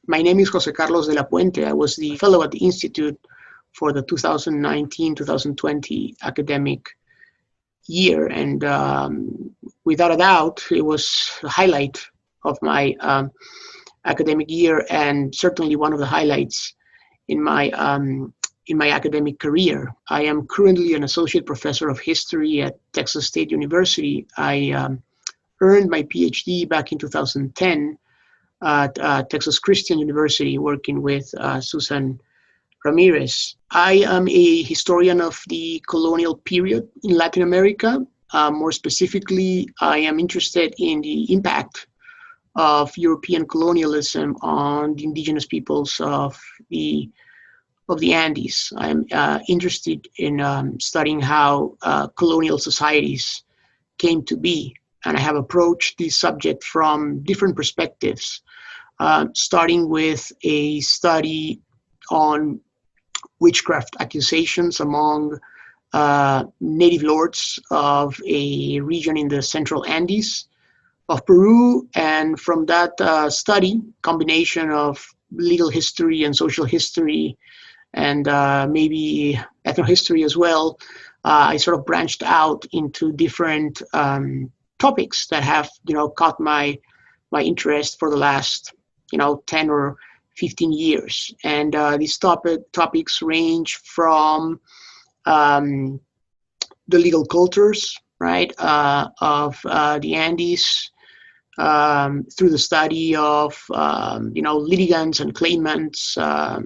My name is José Carlos de la Puente. I was the fellow at the Institute for the 2019-2020 academic year, and without a doubt, it was the highlight of my academic year, and certainly one of the highlights in my academic career. I am currently an associate professor of history at Texas State University. I earned my PhD back in 2010 at Texas Christian University, working with Susan Ramirez. I am a historian of the colonial period in Latin America. More specifically, I am interested in the impact of European colonialism on the indigenous peoples of the Andes. I'm interested in studying how colonial societies came to be, and I have approached this subject from different perspectives, starting with a study on witchcraft accusations among native lords of a region in the central Andes of Peru, and from that study, combination of legal history and social history, and maybe ethnohistory as well, I sort of branched out into different topics that have, caught my interest for the last, 10 or 15 years. And these topics range from the legal cultures, right, of the Andes, through the study of, litigants and claimants at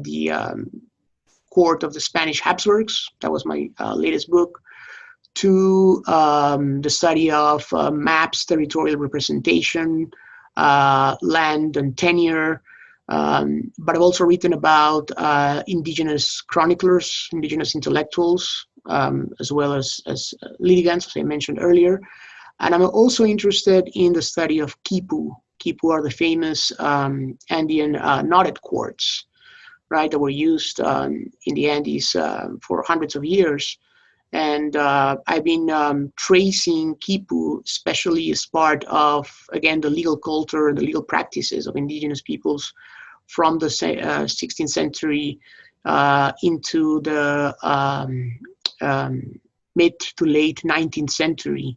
the court of the Spanish Habsburgs. That was my latest book. To the study of maps, territorial representation, land and tenure. But I've also written about indigenous chroniclers, indigenous intellectuals, as well as litigants, as I mentioned earlier. And I'm also interested in the study of quipu. Quipu are the famous Andean knotted cords, right, that were used in the Andes for hundreds of years. And I've been tracing quipu, especially as part of, again, the legal culture and the legal practices of indigenous peoples from the 16th century into the mid to late 19th century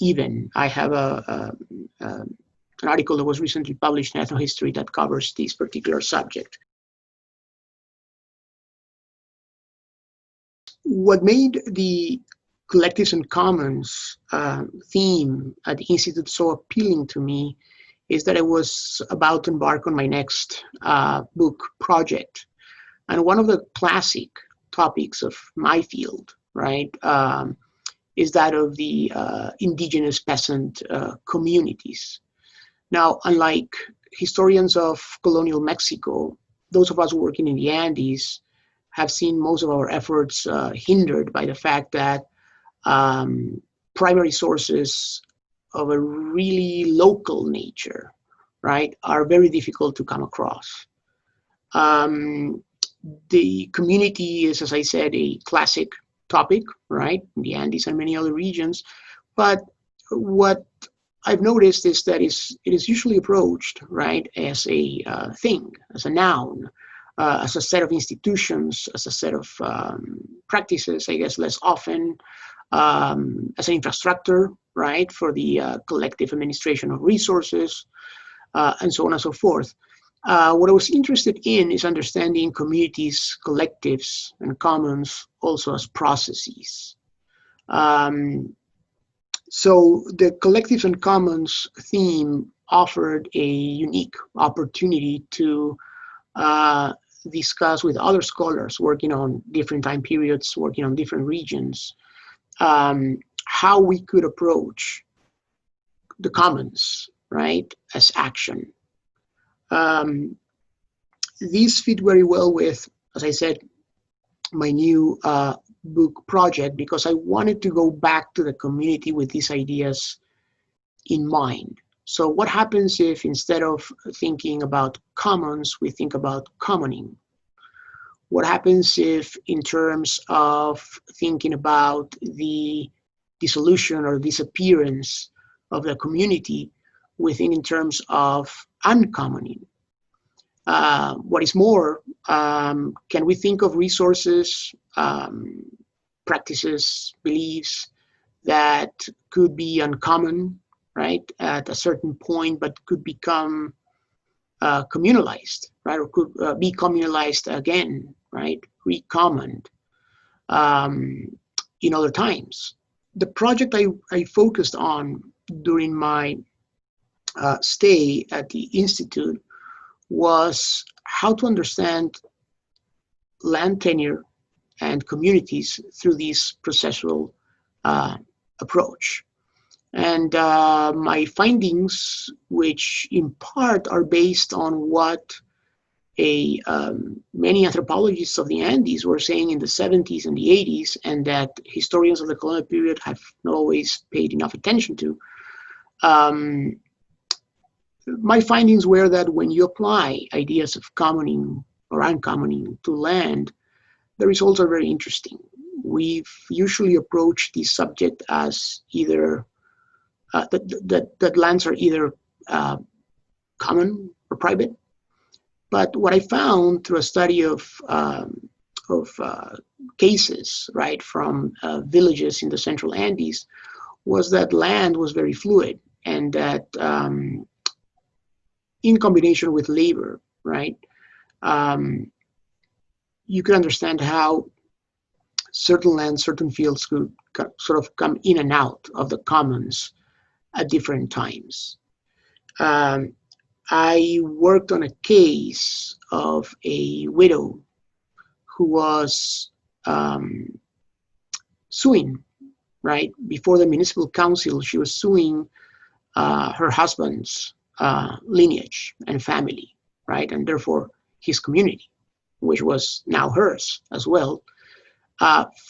even. I have an article that was recently published in Ethnohistory that covers this particular subject. What made the collectives and commons theme at the Institute so appealing to me is that I was about to embark on my next book project. And one of the classic topics of my field, right, is that of the indigenous peasant communities. Now, unlike historians of colonial Mexico, those of us working in the Andes have seen most of our efforts hindered by the fact that primary sources of a really local nature, right, are very difficult to come across. The community is, as I said, a classic topic, right, in the Andes and many other regions. But what I've noticed is that it is usually approached, right, as a thing, as a noun, as a set of institutions, as a set of practices, I guess, less often, as an infrastructure, right, for the collective administration of resources, and so on and so forth. What I was interested in is understanding communities, collectives, and commons also as processes. So the collectives and commons theme offered a unique opportunity to discuss with other scholars working on different time periods, working on different regions, how we could approach the commons, right, as action. These fit very well with, as I said, my new book project, because I wanted to go back to the community with these ideas in mind. So what happens if instead of thinking about commons, we think about commoning? What happens if in terms of thinking about the dissolution or disappearance of the community, we think in terms of uncommoning. What is more, can we think of resources, practices, beliefs that could be uncommon, right, at a certain point, but could become communalized, right, or could be communalized again, right, recommoned in other times? The project I focused on during my stay at the Institute was how to understand land tenure and communities through this processual approach. And my findings, which in part are based on what many anthropologists of the Andes were saying in the 70s and the 80s, and that historians of the colonial period have not always paid enough attention to. My findings were that when you apply ideas of commoning or uncommoning to land, the results are very interesting. We've usually approached this subject as either that lands are either common or private. But what I found through a study of cases, right, from villages in the central Andes, was that land was very fluid, and that in combination with labor, right, you could understand how certain lands, certain fields could sort of come in and out of the commons at different times. I worked on a case of a widow who was suing, right? Before the municipal council, she was suing her husband's lineage and family, right? And therefore his community, which was now hers as well,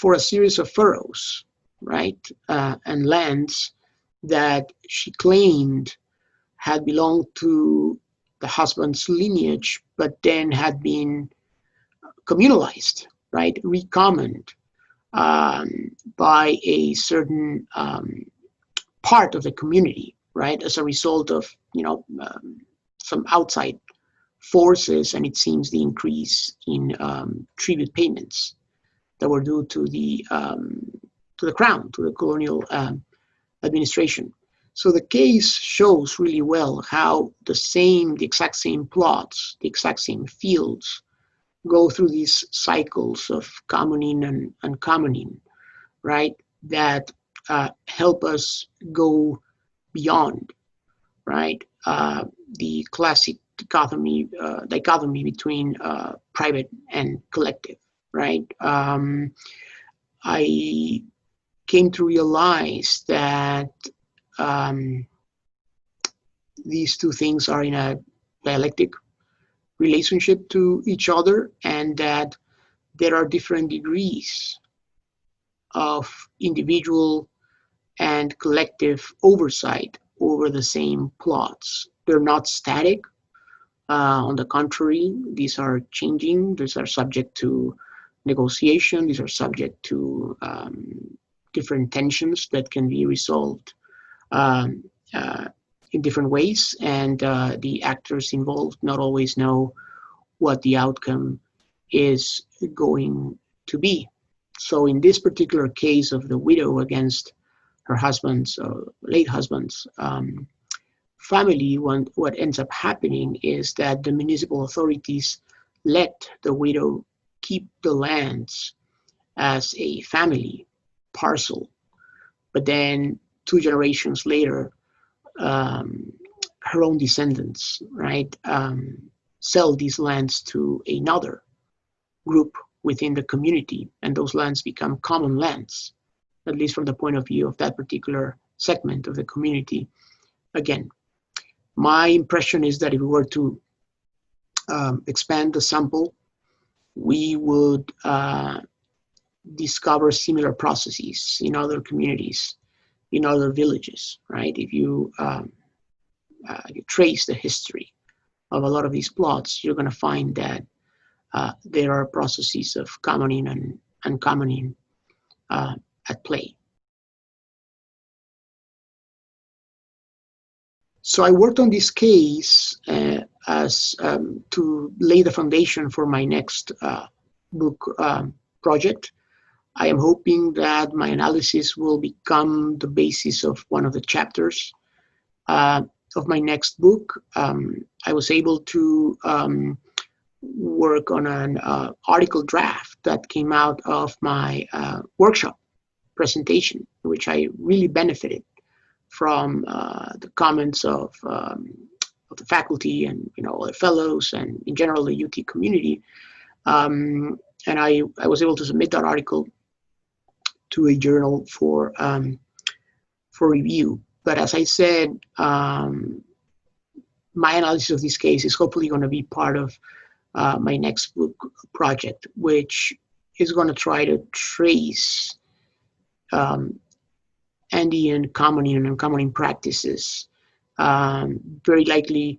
for a series of furrows, right? And lands that she claimed had belonged to the husband's lineage, but then had been communalized, right? Recommoned by a certain part of the community, right? As a result of, some outside forces, and it seems the increase in tribute payments that were due to the crown, to the colonial administration. So the case shows really well how the exact same plots, the exact same fields go through these cycles of commoning and uncommoning, right? That help us go beyond, right? The classic dichotomy between private and collective, right? I came to realize that these two things are in a dialectic relationship to each other, and that there are different degrees of individual and collective oversight over the same plots. They're not static. On the contrary, these are changing. These are subject to negotiation. These are subject to different tensions that can be resolved in different ways, and the actors involved not always know what the outcome is going to be. So in this particular case of the widow against her husband's, late husband's family, what ends up happening is that the municipal authorities let the widow keep the lands as a family parcel, but then 2 generations later, her own descendants, right, sell these lands to another group within the community, and those lands become common lands, at least from the point of view of that particular segment of the community. Again, my impression is that if we were to expand the sample, we would discover similar processes in other communities, in other villages, right? If you trace the history of a lot of these plots, you're going to find that there are processes of commoning and uncommoning at play. So I worked on this case as to lay the foundation for my next book project. I am hoping that my analysis will become the basis of one of the chapters of my next book. I was able to work on an article draft that came out of my workshop presentation, in which I really benefited from the comments of the faculty and other fellows and in general the UT community. And I was able to submit that article to a journal for review. But as I said, my analysis of this case is hopefully going to be part of my next book project, which is going to try to trace Andean commoning and uncommoning practices, very likely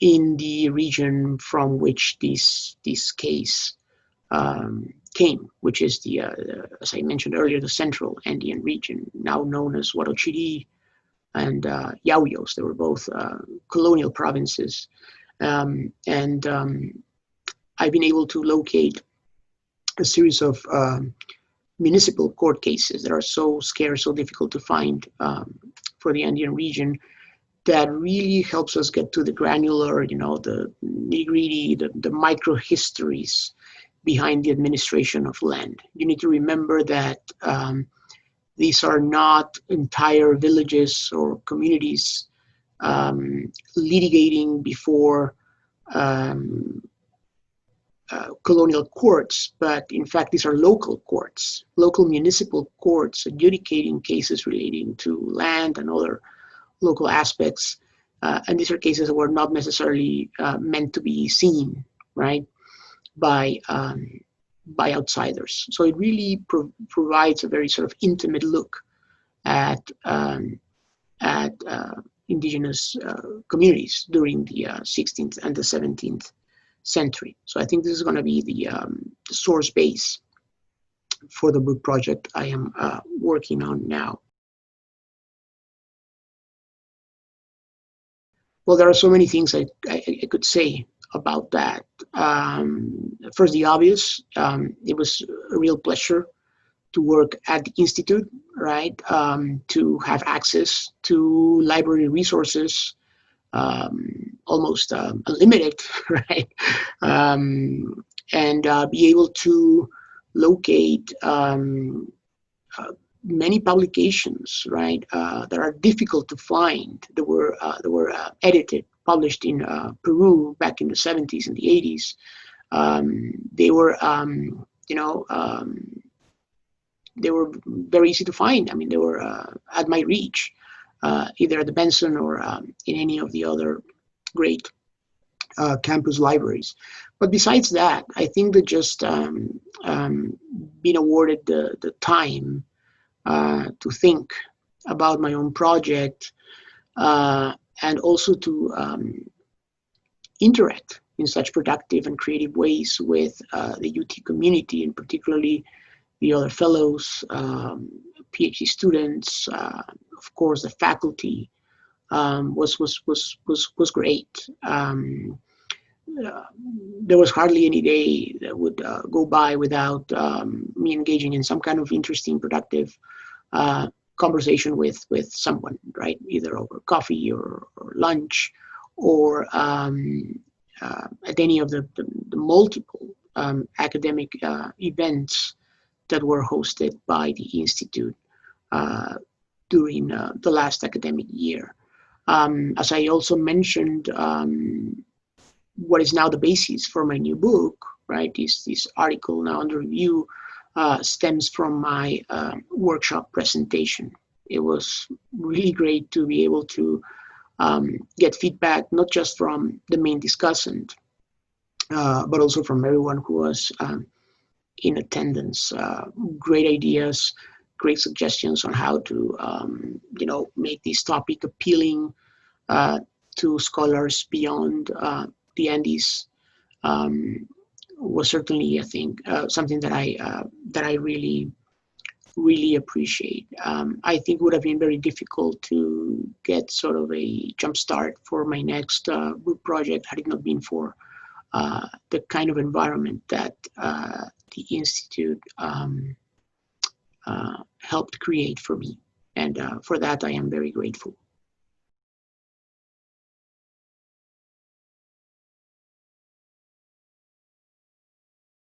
in the region from which this case came, which is the, as I mentioned earlier, the central Andean region, now known as Huarochirí and Yauyos. They were both colonial provinces. And I've been able to locate a series of municipal court cases that are so scarce, so difficult to find for the Andean region, that really helps us get to the granular, the nitty-gritty, the micro-histories behind the administration of land. You need to remember that these are not entire villages or communities litigating before colonial courts, but in fact these are local courts, local municipal courts adjudicating cases relating to land and other local aspects. And these are cases that were not necessarily meant to be seen, right, by outsiders. So it really provides a very sort of intimate look at indigenous communities during the 16th and the 17th century. So I think this is going to be the source base for the book project I am working on now. Well, there are so many things I could say about that. First, the obvious, it was a real pleasure to work at the Institute, right? To have access to library resources, almost unlimited, right? And be able to locate many publications, right, that are difficult to find, that were edited, published in Peru back in the 70s and the 80s. They were, they were very easy to find. I mean, they were at my reach, either at the Benson or in any of the other great campus libraries. But besides that, I think that just being awarded the time to think about my own project and also to interact in such productive and creative ways with the UT community, and particularly the other fellows, PhD students, of course, the faculty, was great. There was hardly any day that would go by without me engaging in some kind of interesting, productive conversation with someone, right? Either over coffee or lunch, or at any of the multiple academic events that were hosted by the Institute during the last academic year. As I also mentioned, what is now the basis for my new book, right? This article now under review stems from my workshop presentation. It was really great to be able to get feedback, not just from the main discussant, but also from everyone who was in attendance. Great ideas, great suggestions on how to, make this topic appealing to scholars beyond the Andes. Was certainly, I think, something that I really really appreciate. I think it would have been very difficult to get sort of a jump start for my next book project had it not been for the kind of environment that the Institute helped create for me. And for that, I am very grateful.